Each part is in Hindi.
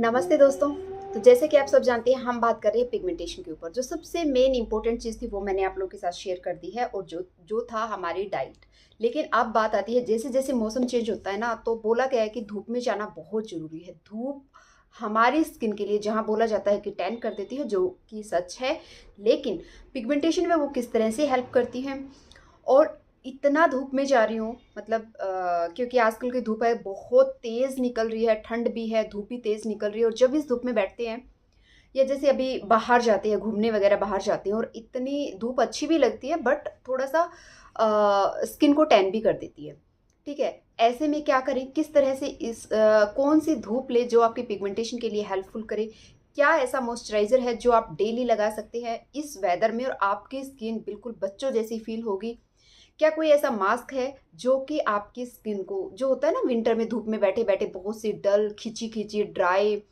नमस्ते दोस्तों। तो जैसे कि आप सब जानते हैं, हम बात कर रहे हैं पिगमेंटेशन के ऊपर। जो सबसे मेन इंपॉर्टेंट चीज़ थी वो मैंने आप लोगों के साथ शेयर कर दी है, और जो जो था हमारी डाइट। लेकिन अब बात आती है, जैसे जैसे मौसम चेंज होता है ना, तो बोला गया है कि धूप में जाना बहुत ज़रूरी है। धूप हमारी स्किन के लिए, जहाँ बोला जाता है कि टैन कर देती है, जो कि सच है, लेकिन पिगमेंटेशन में वो किस तरह से हेल्प करती है। और इतना धूप में जा रही हूँ, मतलब क्योंकि आजकल की धूप है बहुत तेज़ निकल रही है, ठंड भी है, धूप भी तेज़ निकल रही है। और जब इस धूप में बैठते हैं, या जैसे अभी बाहर जाते हैं घूमने वगैरह, बाहर जाते हैं, और इतनी धूप अच्छी भी लगती है, बट थोड़ा सा स्किन को टैन भी कर देती है। ठीक है, ऐसे में क्या करें, किस तरह से कौन सी धूप ले जो आपकी पिगमेंटेशन के लिए हेल्पफुल करे। क्या ऐसा मॉइस्चराइज़र है जो आप डेली लगा सकते हैं इस वेदर में, और आपकी स्किन बिल्कुल बच्चों जैसी फील होगी। क्या कोई ऐसा मास्क है जो कि आपकी स्किन को, जो होता है ना विंटर में धूप में बैठे बैठे बहुत सी डल, खिंची खिंची, ड्राई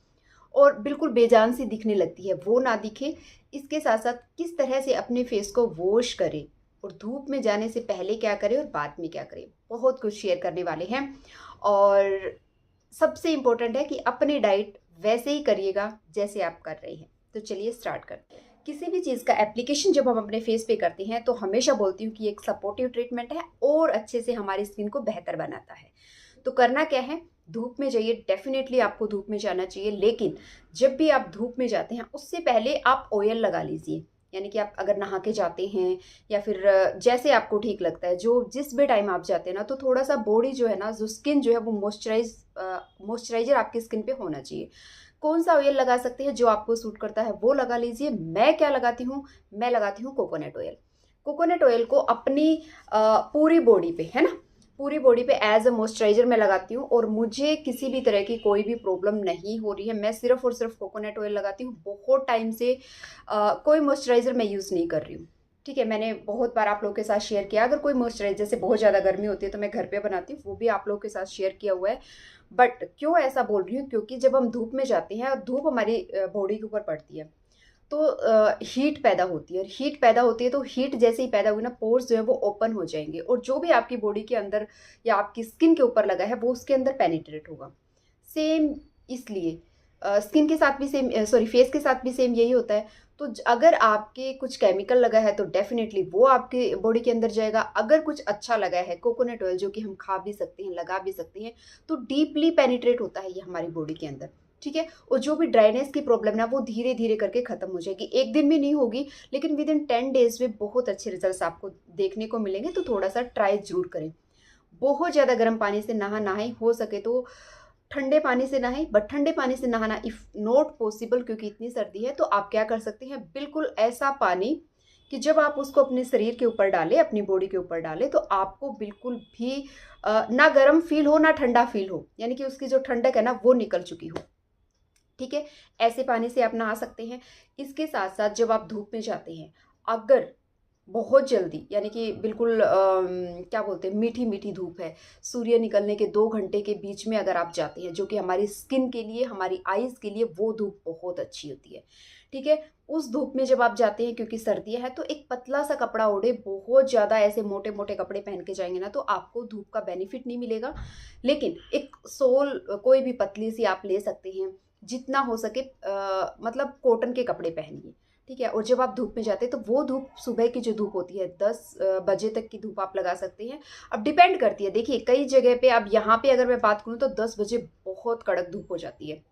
और बिल्कुल बेजान सी दिखने लगती है, वो ना दिखे। इसके साथ साथ किस तरह से अपने फेस को वॉश करें, और धूप में जाने से पहले क्या करें और बाद में क्या करें, बहुत कुछ शेयर करने वाले हैं। और सबसे इम्पोर्टेंट है कि अपनी डाइट वैसे ही करिएगा जैसे आप कर रहे हैं। तो चलिए स्टार्ट करते हैं। किसी भी चीज़ का एप्लीकेशन जब हम अपने फेस पे करते हैं, तो हमेशा बोलती हूँ कि एक सपोर्टिव ट्रीटमेंट है और अच्छे से हमारी स्किन को बेहतर बनाता है। तो करना क्या है, धूप में जाइए। डेफिनेटली आपको धूप में जाना चाहिए, लेकिन जब भी आप धूप में जाते हैं उससे पहले आप ऑयल लगा लीजिए। यानी कि आप अगर नहा के जाते हैं, या फिर जैसे आपको ठीक लगता है, जो जिस भी टाइम आप जाते हैं ना, तो थोड़ा सा बॉडी जो है ना, जो स्किन जो है वो मॉइस्चराइजर आपकी स्किन पे होना चाहिए। कौन सा ऑयल लगा सकते हैं जो आपको सूट करता है वो लगा लीजिए। मैं क्या लगाती हूँ, मैं लगाती हूँ कोकोनट ऑयल। कोकोनट ऑयल को अपनी पूरी बॉडी पे, है ना, पूरी बॉडी पे एज अ मॉइस्चराइजर मैं लगाती हूँ, और मुझे किसी भी तरह की कोई भी प्रॉब्लम नहीं हो रही है। मैं सिर्फ और सिर्फ कोकोनट ऑयल लगाती हूँ। बहुत टाइम से कोई मॉइस्चराइजर मैं यूज़ नहीं कर रही हूँ। ठीक है, मैंने बहुत बार आप लोगों के साथ शेयर किया। अगर कोई मॉइस्चराइजर, जैसे बहुत ज़्यादा गर्मी होती है तो मैं घर पे बनाती हूँ, वो भी आप लोगों के साथ शेयर किया हुआ है। बट क्यों ऐसा बोल रही हूँ, क्योंकि जब हम धूप में जाते हैं और धूप हमारी बॉडी के ऊपर पड़ती है, तो हीट पैदा होती है। और हीट पैदा होती है तो हीट जैसे ही पैदा हुई ना, पोर्स जो है वो ओपन हो जाएंगे, और जो भी आपकी बॉडी के अंदर या आपकी स्किन के ऊपर लगा है वो उसके अंदर पेनिट्रेट होगा। सेम इसलिए स्किन के साथ भी सेम, सॉरी, फेस के साथ भी सेम यही होता है। तो अगर आपके कुछ केमिकल लगा है तो डेफिनेटली वो आपके बॉडी के अंदर जाएगा। अगर कुछ अच्छा लगा है, कोकोनट ऑयल, जो कि हम खा भी सकते हैं, लगा भी सकते हैं, तो डीपली पेनिट्रेट होता है ये हमारी बॉडी के अंदर। ठीक है, और जो भी ड्राइनेस की प्रॉब्लम ना, वो धीरे धीरे करके खत्म हो जाएगी। एक दिन में नहीं होगी, लेकिन विद इन 10 डेज में बहुत अच्छे रिजल्ट्स आपको देखने को मिलेंगे। तो थोड़ा सा ट्राई जरूर करें। बहुत ज़्यादा गर्म पानी से नहाएं, हो सके तो ठंडे पानी से नहाएं। बट ठंडे पानी से नहाना इफ़ नॉट पॉसिबल, क्योंकि इतनी सर्दी है, तो आप क्या कर सकते हैं, बिल्कुल ऐसा पानी कि जब आप उसको अपने शरीर के ऊपर डालें, अपनी बॉडी के ऊपर डालें, तो आपको बिल्कुल भी ना गर्म फील हो ना ठंडा फील हो, यानी कि उसकी जो ठंडक है ना वो निकल चुकी हो। ठीक है, ऐसे पानी से आप नहा सकते हैं। इसके साथ साथ जब आप धूप में जाते हैं, अगर बहुत जल्दी, यानी कि बिल्कुल क्या बोलते हैं, मीठी मीठी धूप है, सूर्य निकलने के 2 घंटे के बीच में अगर आप जाते हैं, जो कि हमारी स्किन के लिए, हमारी आईज के लिए वो धूप बहुत अच्छी होती है। ठीक है, उस धूप में जब आप जाते हैं, क्योंकि सर्दियाँ है, तो एक पतला सा कपड़ा ओढ़े। बहुत ज़्यादा ऐसे मोटे मोटे कपड़े पहन के जाएंगे ना, तो आपको धूप का बेनिफिट नहीं मिलेगा। लेकिन एक सोल कोई भी पतली सी आप ले सकते हैं, जितना हो सके, मतलब कॉटन के कपड़े पहनिए। ठीक है, और जब आप धूप में जाते हैं, तो वो धूप, सुबह की जो धूप होती है, 10 बजे तक की धूप आप लगा सकते हैं। अब डिपेंड करती है, देखिए कई जगह पे, अब यहाँ पे अगर मैं बात करूँ तो 10 बजे बहुत कड़क धूप हो जाती है।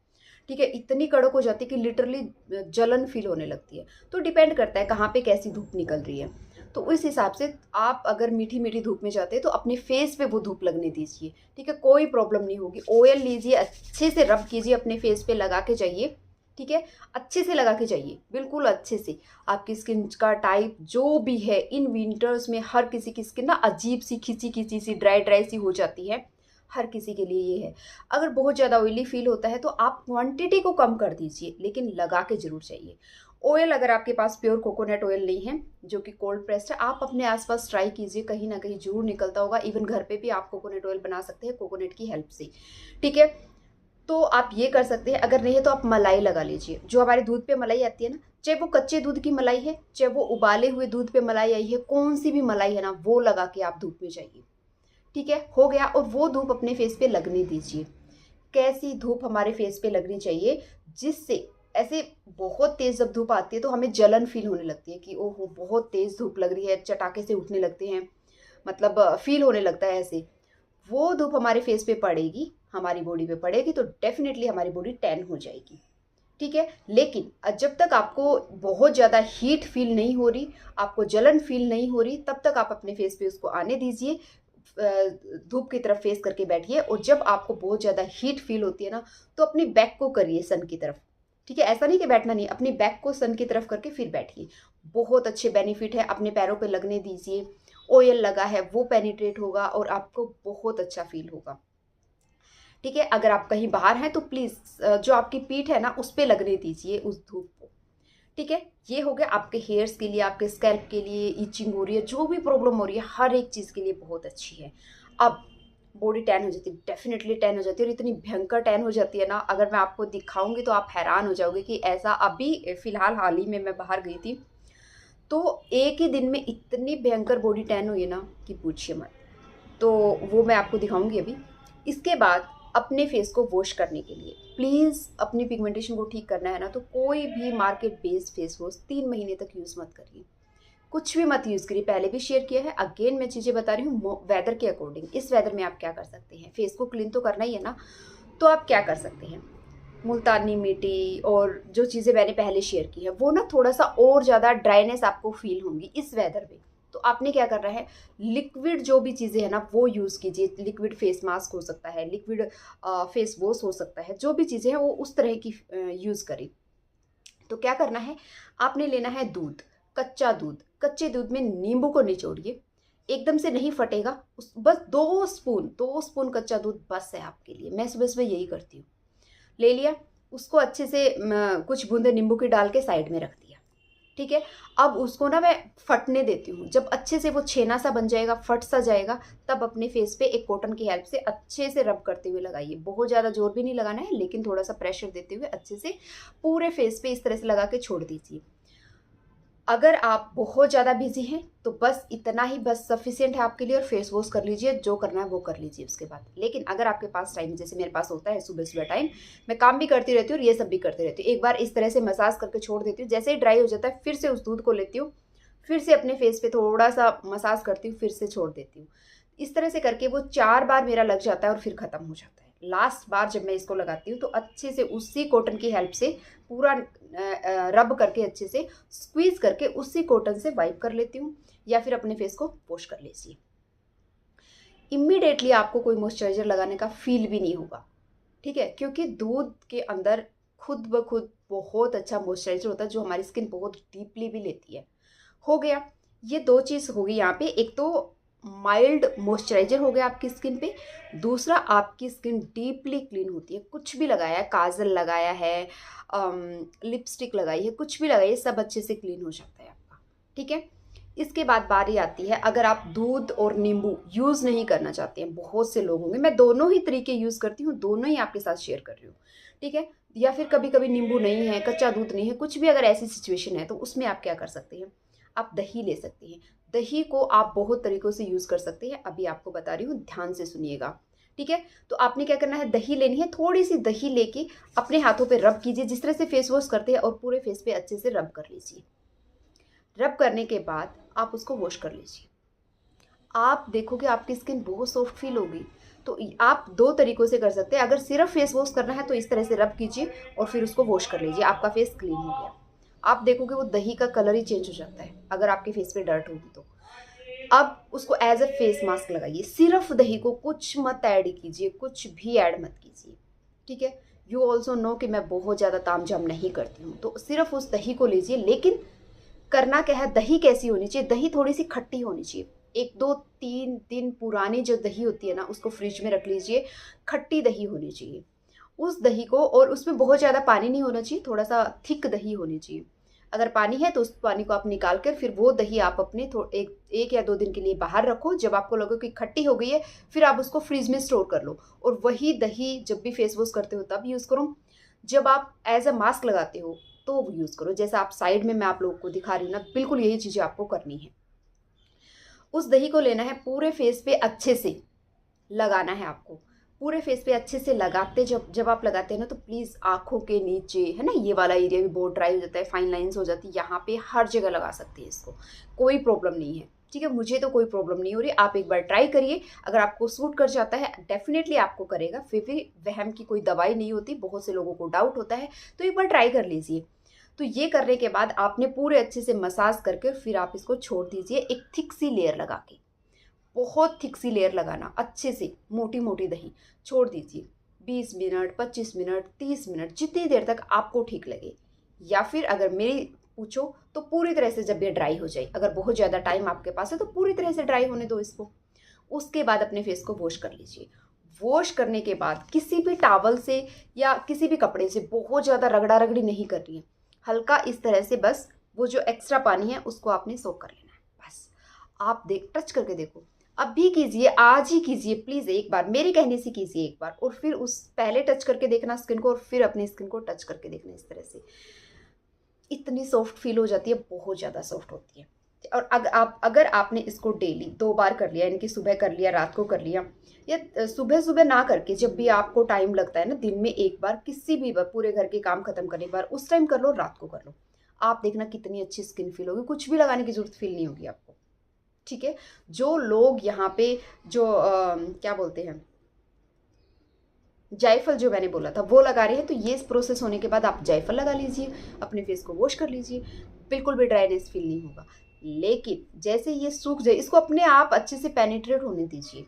ठीक है, इतनी कड़क हो जाती है कि लिटरली जलन फील होने लगती है। तो डिपेंड करता है कहाँ पे कैसी धूप निकल रही है। तो उस हिसाब से आप अगर मीठी मीठी धूप में जाते हैं, तो अपने फेस पे वो धूप लगने दीजिए। ठीक है, कोई प्रॉब्लम नहीं होगी। ऑयल लीजिए, अच्छे से रब कीजिए, अपने फेस पे लगा के जाइए। ठीक है, अच्छे से लगा के जाइए, बिल्कुल अच्छे से। आपकी स्किन का टाइप जो भी है, इन विंटर्स में हर किसी की स्किन ना अजीब सी, खिंची खिंची सी, ड्राई ड्राई सी हो जाती है। हर किसी के लिए ये है। अगर बहुत ज़्यादा ऑयली फील होता है, तो आप क्वांटिटी को कम कर दीजिए, लेकिन लगा के ज़रूर चाहिए। ऑयल, अगर आपके पास प्योर कोकोनट ऑयल नहीं है, जो कि कोल्ड प्रेस्ड है, आप अपने आसपास ट्राई कीजिए, कहीं ना कहीं जरूर निकलता होगा। इवन घर पे भी आप कोकोनट ऑयल बना सकते हैं कोकोनट की हेल्प से। ठीक है, तो आप ये कर सकते हैं। अगर नहीं है तो आप मलाई लगा लीजिए। जो हमारे दूध पे मलाई आती है ना, चाहे वो कच्चे दूध की मलाई है, चाहे वो उबाले हुए दूध पे मलाई आई है, कौन सी भी मलाई है ना, वो लगा के आप धूप में जाइए। ठीक है, हो गया। और वो धूप अपने फेस पे लगने दीजिए। कैसी धूप हमारे फेस पे लगनी चाहिए, जिससे ऐसे बहुत तेज़ जब धूप आती है तो हमें जलन फील होने लगती है कि ओहो बहुत तेज़ धूप लग रही है, चटाके से उठने लगते हैं, मतलब फील होने लगता है ऐसे। वो धूप हमारे फेस पे पड़ेगी, हमारी बॉडी पे पड़ेगी तो डेफिनेटली हमारी बॉडी टैन हो जाएगी। ठीक है, लेकिन जब तक आपको बहुत ज़्यादा हीट फील नहीं हो रही, आपको जलन फील नहीं हो रही, तब तक आप अपने फेस पे उसको आने दीजिए। धूप की तरफ फेस करके बैठिए, और जब आपको बहुत ज़्यादा हीट फील होती है ना, तो अपनी बैक को करिए सन की तरफ। ठीक है, ऐसा नहीं कि बैठना नहीं, अपनी बैक को सन की तरफ करके फिर बैठिए। बहुत अच्छे बेनिफिट है, अपने पैरों पे लगने दीजिए। ऑयल लगा है वो पेनिट्रेट होगा और आपको बहुत अच्छा फील होगा। ठीक है, अगर आप कहीं बाहर हैं तो प्लीज़ जो आपकी पीठ है ना उस पे लगने दीजिए उस धूप को। ठीक है, ये हो गया आपके हेयर्स के लिए, आपके स्कैल्प के लिए, इचिंग हो रही है, जो भी प्रॉब्लम हो रही है, हर एक चीज़ के लिए बहुत अच्छी है। अब बॉडी टैन हो जाती है, डेफिनेटली टैन हो जाती है, और इतनी भयंकर टैन हो जाती है ना, अगर मैं आपको दिखाऊंगी तो आप हैरान हो जाओगे कि ऐसा। अभी फ़िलहाल हाल ही में मैं बाहर गई थी, तो एक ही दिन में इतनी भयंकर बॉडी टैन हुई ना कि पूछिए मत। तो वो मैं आपको दिखाऊंगी अभी। इसके बाद अपने फेस को वॉश करने के लिए प्लीज़, अपनी पिगमेंटेशन को ठीक करना है ना, तो कोई भी मार्केट बेस्ड फेस वॉश 3 महीने तक यूज़ मत करिए, कुछ भी मत यूज़ करिए। पहले भी शेयर किया है, अगेन मैं चीज़ें बता रही हूँ वेदर के अकॉर्डिंग। इस वेदर में आप क्या कर सकते हैं, फेस को क्लीन तो करना ही है ना, तो आप क्या कर सकते हैं, मुल्तानी मिट्टी और जो चीज़ें मैंने पहले शेयर की है वो ना थोड़ा सा और ज़्यादा ड्राइनेस आपको फील होंगी इस वेदर में। तो आपने क्या करना है, लिक्विड जो भी चीज़ें हैं ना वो यूज़ कीजिए। लिक्विड फेस मास्क हो सकता है, लिक्विड फेस वॉश हो सकता है, जो भी चीज़ें हैं वो उस तरह की यूज़ करें। तो क्या करना है, आपने लेना है दूध, कच्चा दूध। कच्चे दूध में नींबू को निचोड़िए, एकदम से नहीं फटेगा, उस बस 2 स्पून कच्चा दूध बस है आपके लिए। मैं सुबह सुबह यही करती हूँ। ले लिया, उसको अच्छे से कुछ बूंदे नींबू की डाल के साइड में रख दिया। ठीक है, अब उसको ना मैं फटने देती हूँ। जब अच्छे से वो छेना सा बन जाएगा, फट सा जाएगा, तब अपने फेस पे एक कॉटन की हेल्प से अच्छे से रब करते हुए लगाइए। बहुत ज़्यादा जोर भी नहीं लगाना है, लेकिन थोड़ा सा प्रेशर देते हुए अच्छे से पूरे फेस पे इस तरह से लगा के छोड़ दीजिए। अगर आप बहुत ज़्यादा बिजी हैं तो बस इतना ही बस सफिशिएंट है आपके लिए, और फेस वॉश कर लीजिए, जो करना है वो कर लीजिए उसके बाद। लेकिन अगर आपके पास टाइम, जैसे मेरे पास होता है सुबह सुबह टाइम, मैं काम भी करती रहती हूँ और ये सब भी करती रहती हूँ, एक बार इस तरह से मसाज करके छोड़ देती हूँ। जैसे ही ड्राई हो जाता है फिर से उस दूध को लेती हूँ, फिर से अपने फेस पे थोड़ा सा मसाज करती हूँ, फिर से छोड़ देती हूँ। इस तरह से करके वो 4 बार मेरा लग जाता है और फिर ख़त्म हो जाता है। लास्ट बार जब मैं इसको लगाती हूँ तो अच्छे से उसी कॉटन की हेल्प से पूरा रब करके अच्छे से स्क्वीज करके उसी कॉटन से वाइप कर लेती हूँ, या फिर अपने फेस को वॉश कर लीजिए। इमीडिएटली आपको कोई मॉइस्चराइजर लगाने का फील भी नहीं होगा। ठीक है, क्योंकि दूध के अंदर खुद ब खुद बहुत अच्छा मॉइस्चराइजर होता है, जो हमारी स्किन बहुत डीपली भी लेती है। हो गया, ये 2 चीज़ हो गई यहाँ पे। एक तो माइल्ड मॉइस्चराइजर हो गया आपकी स्किन पे, दूसरा आपकी स्किन डीपली क्लीन होती है। कुछ भी लगाया है, काजल लगाया है, लिपस्टिक लगाई है, कुछ भी लगाई है, सब अच्छे से क्लीन हो जाता है आपका। ठीक है, इसके बाद बारी आती है, अगर आप दूध और नींबू यूज़ नहीं करना चाहते हैं, बहुत से लोग होंगे, मैं दोनों ही तरीके यूज़ करती हूँ, दोनों ही आपके साथ शेयर कर रही हूँ। ठीक है, या फिर कभी कभी नींबू नहीं है, कच्चा दूध नहीं है, कुछ भी अगर ऐसी सिचुएशन है तो उसमें आप क्या कर सकते हैं, आप दही ले सकते हैं। दही को आप बहुत तरीक़ों से यूज़ कर सकते हैं, अभी आपको बता रही हूँ, ध्यान से सुनिएगा। ठीक है, तो आपने क्या करना है, दही लेनी है, थोड़ी सी दही लेके अपने हाथों पे रब कीजिए, जिस तरह से फेस वॉश करते हैं, और पूरे फेस पे अच्छे से रब कर लीजिए। रब करने के बाद आप उसको वॉश कर लीजिए। आप देखोगे आपकी स्किन बहुत सॉफ्ट फील होगी। तो आप 2 तरीक़ों से कर सकते हैं। अगर सिर्फ फेस वॉश करना है तो इस तरह से रब कीजिए और फिर उसको वॉश कर लीजिए, आपका फेस क्लीन हो गया। आप देखोगे वो दही का कलर ही चेंज हो जाता है, अगर आपके फेस पे डर्ट होगी तो। अब उसको एज अ फेस मास्क लगाइए, सिर्फ दही को, कुछ मत ऐड कीजिए, कुछ भी ऐड मत कीजिए। ठीक है, यू ऑल्सो नो कि मैं बहुत ज़्यादा तामझाम नहीं करती हूँ, तो सिर्फ उस दही को लीजिए। लेकिन करना क्या है, दही कैसी होनी चाहिए, दही थोड़ी सी खट्टी होनी चाहिए। 1 2 3 दिन पुरानी जो दही होती है ना, उसको फ्रिज में रख लीजिए, खट्टी दही होनी चाहिए। उस दही को, और उसमें बहुत ज़्यादा पानी नहीं होना चाहिए, थोड़ा सा थिक दही होनी चाहिए। अगर पानी है तो उस पानी को आप निकाल कर फिर वो दही आप अपने एक या 2 दिन के लिए बाहर रखो। जब आपको लगे कि खट्टी हो गई है, फिर आप उसको फ्रीज में स्टोर कर लो, और वही दही जब भी फेस वॉश करते हो तब यूज़ करो। जब आप एज अ मास्क लगाते हो तो वो यूज़ करो, जैसा आप साइड में मैं आप लोगों को दिखा रही हूँ ना, बिल्कुल यही चीज़ें आपको करनी है। उस दही को लेना है, पूरे फेस पे अच्छे से लगाना है आपको, पूरे फेस पे अच्छे से लगाते, जब जब आप लगाते हैं ना तो प्लीज़ आँखों के नीचे है ना, ये वाला एरिया भी बहुत ड्राई हो जाता है, फाइन लाइंस हो जाती है, यहाँ पे हर जगह लगा सकते हैं इसको, कोई प्रॉब्लम नहीं है। ठीक है, मुझे तो कोई प्रॉब्लम नहीं हो रही, आप एक बार ट्राई करिए, अगर आपको सूट कर जाता है डेफिनेटली आपको करेगा, फिर भी वहम की कोई दवाई नहीं होती, बहुत से लोगों को डाउट होता है, तो एक बार ट्राई कर लीजिए। तो ये करने के बाद आपने पूरे अच्छे से मसाज करके फिर आप इसको छोड़ दीजिए एक थिक सी लेयर लगा के, बहुत थिक सी लेयर लगाना, अच्छे से मोटी मोटी दही छोड़ दीजिए 20 मिनट, 25 मिनट, 30 मिनट, जितनी देर तक आपको ठीक लगे। या फिर अगर मेरी पूछो तो पूरी तरह से जब ये ड्राई हो जाए, अगर बहुत ज़्यादा टाइम आपके पास है तो पूरी तरह से ड्राई होने दो इसको। उसके बाद अपने फेस को वॉश कर लीजिए। वॉश करने के बाद किसी भी टॉवल से या किसी भी कपड़े से, बहुत ज़्यादा रगड़ा रगड़ी नहीं कर रही है, हल्का इस तरह से बस वो जो एक्स्ट्रा पानी है उसको आपने सोक कर लेना है बस। आप टच करके देखो, अभी कीजिए, आज ही कीजिए प्लीज़, एक बार मेरे कहने से कीजिए एक बार, और फिर उस पहले टच करके देखना स्किन को और फिर अपनी स्किन को टच करके देखना इस तरह से। इतनी सॉफ्ट फील हो जाती है, बहुत ज़्यादा सॉफ्ट होती है। और अगर आपने इसको डेली 2 बार कर लिया, यानी कि सुबह कर लिया, रात को कर लिया, या सुबह सुबह ना करके जब भी आपको टाइम लगता है ना, दिन में एक बार, किसी भी बार पूरे घर के काम खत्म करने के बाद उस टाइम कर लो, रात को कर लो, आप देखना कितनी अच्छी स्किन फील होगी, कुछ भी लगाने की जरूरत फील नहीं होगी आपको। ठीक है, जो लोग यहाँ पे जो क्या बोलते हैं, जायफल जो मैंने बोला था वो लगा रहे हैं, तो ये प्रोसेस होने के बाद आप जायफल लगा लीजिए, अपने फेस को वॉश कर लीजिए, बिल्कुल भी ड्राइनेस फील नहीं होगा। लेकिन जैसे ये सूख जाए, इसको अपने आप अच्छे से पेनिट्रेट होने दीजिए।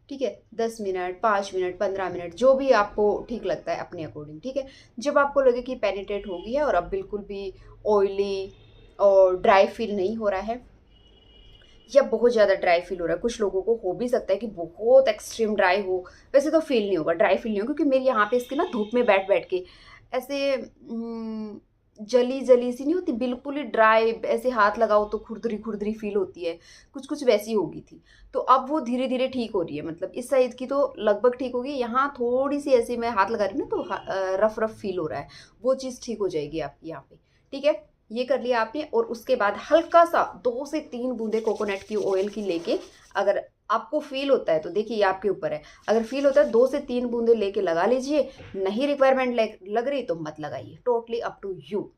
ठीक है, 10 मिनट, 5 मिनट, 15 मिनट, जो भी आपको ठीक लगता है अपने अकॉर्डिंग। ठीक है, जब आपको लगे कि पेनिट्रेट हो गई है और अब बिल्कुल भी ऑयली और ड्राई फील नहीं हो रहा है, या बहुत ज़्यादा ड्राई फील हो रहा है, कुछ लोगों को हो भी सकता है कि बहुत एक्सट्रीम ड्राई हो, वैसे तो फील नहीं होगा, ड्राई फील नहीं होगा, क्योंकि मेरी यहाँ पे इसके ना धूप में बैठ बैठ के ऐसे जली जली सी नहीं होती, बिल्कुल ही ड्राई, ऐसे हाथ लगाओ तो खुरदरी खुरदरी फील होती है, कुछ कुछ वैसी होगी थी। तो अब वो धीरे धीरे ठीक हो रही है, मतलब इस साइड की तो लगभग ठीक होगी, यहाँ थोड़ी सी ऐसे मैं हाथ लगा रही हूँ ना तो रफ रफ फील हो रहा है, वो चीज़ ठीक हो जाएगी आपकी यहाँ पे। ठीक है, ये कर लिया आपने, और उसके बाद हल्का सा 2 से 3 बूंदे कोकोनट की ऑयल की लेके, अगर आपको फील होता है तो देखिए ये आपके ऊपर है, अगर फील होता है 2 से 3 बूंदे लेके लगा लीजिए, नहीं रिक्वायरमेंट लग रही तो मत लगाइए, टोटली अप टू यू।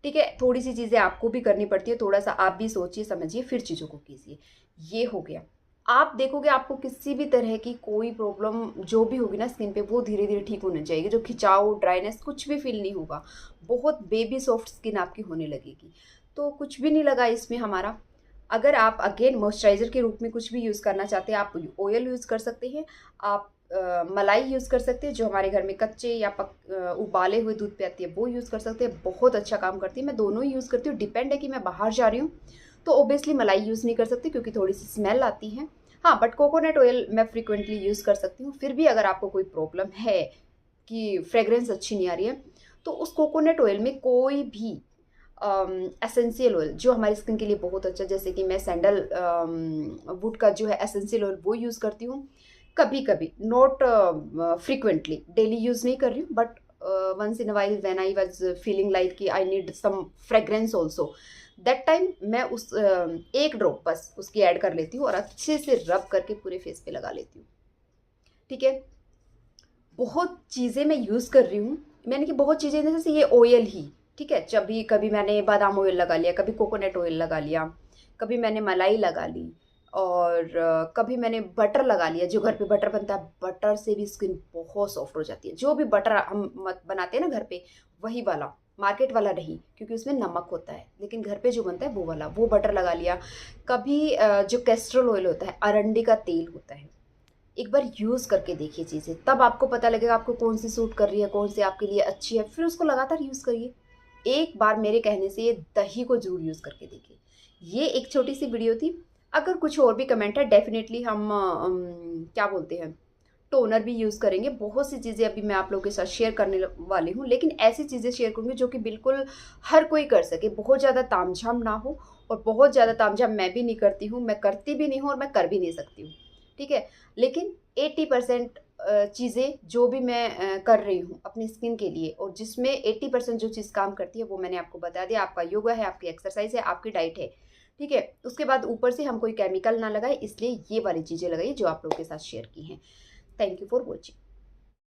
ठीक है, थोड़ी सी चीज़ें आपको भी करनी पड़ती है, थोड़ा सा आप भी सोचिए समझिए फिर चीज़ों को कीजिए। ये हो गया, आप देखोगे आपको किसी भी तरह की कोई प्रॉब्लम जो भी होगी ना स्किन पे, वो धीरे धीरे ठीक होने जाएगी, जो खिंचाव, ड्राइनेस कुछ भी फील नहीं होगा, बहुत बेबी सॉफ्ट स्किन आपकी होने लगेगी। तो कुछ भी नहीं लगा इसमें हमारा। अगर आप अगेन मॉइस्चराइज़र के रूप में कुछ भी यूज़ करना चाहते हैं, आप ऑयल यूज़ कर सकते हैं, आप मलाई यूज़ कर सकते हैं, जो हमारे घर में कच्चे या उबाले हुए दूध पे आती है वो यूज़ कर सकते हैं, बहुत अच्छा काम करती है। मैं दोनों ही यूज़ करती हूँ, डिपेंड है कि मैं बाहर जा रही हूँ तो ओबियसली मलाई यूज़ नहीं कर सकती क्योंकि थोड़ी सी स्मेल आती है। हाँ, बट कोकोनट ऑयल मैं फ्रिक्वेंटली यूज़ कर सकती हूँ। फिर भी अगर आपको कोई प्रॉब्लम है कि फ्रेगरेंस अच्छी नहीं आ रही है, तो उस कोकोनट ऑयल में कोई भी एसेंशियल ऑयल जो हमारी स्किन के लिए बहुत अच्छा, जैसे कि मैं सैंडल वुड का जो है एसेंशियल ऑयल वो यूज़ करती हूँ कभी कभी, नॉट फ्रिक्वेंटली, डेली यूज़ नहीं कर रही हूँ, but once in a while when I was feeling like कि I need some fragrance also, that time मैं उस एक ड्रॉप बस उसकी ऐड कर लेती हूँ और अच्छे से रब करके पूरे फेस पे लगा लेती हूँ। ठीक है, बहुत चीज़ें मैं यूज़ कर रही हूँ, मैंने कि बहुत चीज़ें जैसे ये ऑयल ही, ठीक है, जब भी कभी मैंने बादाम ऑयल लगा लिया, कभी कोकोनट ऑयल लगा लिया, कभी मैंने मलाई लगा ली, और कभी मैंने बटर लगा लिया, जो घर पे बटर बनता है, बटर से भी स्किन बहुत सॉफ्ट हो जाती है। जो भी बटर हम बनाते हैं ना घर पे, वही वाला, मार्केट वाला नहीं, क्योंकि उसमें नमक होता है, लेकिन घर पे जो बनता है वो वाला, वो बटर लगा लिया। कभी जो कैस्ट्रोल ऑयल होता है, अरंडी का तेल होता है, एक बार यूज़ करके देखिए चीज़ें, तब आपको पता लगेगा आपको कौन सी सूट कर रही है, कौन सी आपके लिए अच्छी है, फिर उसको लगातार यूज़ करिए। एक बार मेरे कहने से ये दही को जरूर यूज़ करके देखिए। ये एक छोटी सी वीडियो थी, अगर कुछ और भी कमेंट है डेफिनेटली हम क्या बोलते हैं, टोनर भी यूज़ करेंगे। बहुत सी चीज़ें अभी मैं आप लोगों के साथ शेयर करने वाली हूँ, लेकिन ऐसी चीज़ें शेयर करूँगी जो कि बिल्कुल हर कोई कर सके, बहुत ज़्यादा तामझाम ना हो, और बहुत ज़्यादा तामझाम मैं भी नहीं करती हूँ, मैं करती भी नहीं हूँ और मैं कर भी नहीं सकती हूँ। ठीक है, लेकिन 80% चीज़ें जो भी मैं कर रही हूँ अपनी स्किन के लिए, और जिसमें 80% जो चीज़ काम करती है वो मैंने आपको बता दिया। आपका योगा है, आपकी एक्सरसाइज है, आपकी डाइट है। ठीक है, उसके बाद ऊपर से हम कोई केमिकल ना लगाए, इसलिए ये वाली चीज़ें लगाई जो आप लोगों के साथ शेयर की हैं। Thank you for watching.